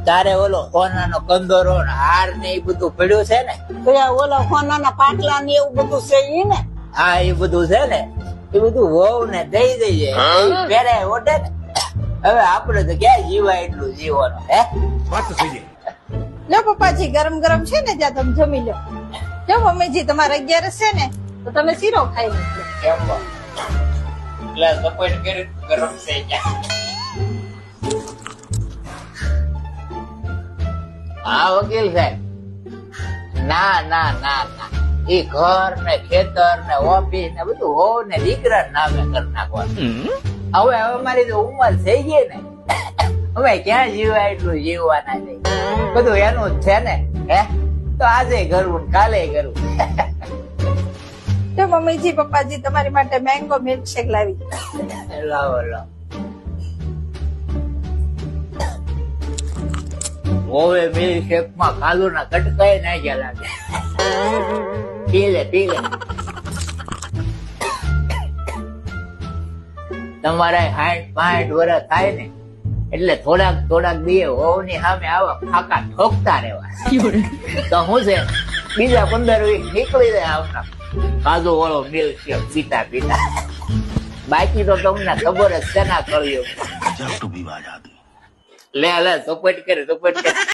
તારે ઓલો સોનાનો કંદોરો ને હાર ને એ બધું પડ્યું છે ને? કયા ઓલા સોનાના પાટલા ને એવું બધું છે ઈ ને? હા એ બધું છે ને, એ બધું વહુ ને દઈ દઈએ, પેરે ઓઢે ને. હવે આપડે તો ક્યાં જીવાય એટલું જીવવાનું હે? લો પપ્પાજી, ગરમ ગરમ છે ને જ્યાં તમે જમી લો. જો મમ્મીજી તમારે 11 છે ને તો તમે શીરો ખાઈ લેજો. કેમ બા? એટલે સપોર્ટ કરી ગરમ થઈ જાય. હા વકીલ સાહેબ, ના ના ના ના, એ ઘર ને ખેતર ને ઓફિસ ને બધું હોવ ને દીકરા નામે કરી નાખવાનું. હવે મારી તો ઉંમર થઈ ગઈ ને, હવે ક્યાં જીવાય એટલું જીવવાના છે. બધું એનું જ છે ને હે, તો આજે કરવું ને કાલે કરવું. જો મમ્મીજી પપ્પાજી તમારી માટે મેંગો મિલ્કશેક લાવી. લાવો લાવો. ઓવે મિલ્કશેક માં કાજુ ના કટકાય નાખ્યા લાગે. પી લે પી લે. તમારે 60-65 વર્ષ થાય ને એટલે થોડાક દીએ હોવની સામે આવા ફાકા ઠોકતા રહેવા. તો હું છે બીજા 15-20 નીકળી જાય આવના કાજુ વાળો મિલ્કશેક પીતા પીતા. બાકી તો તમને ખબર જ છે ના કર્યું. લે લે, ચોપટ કરે.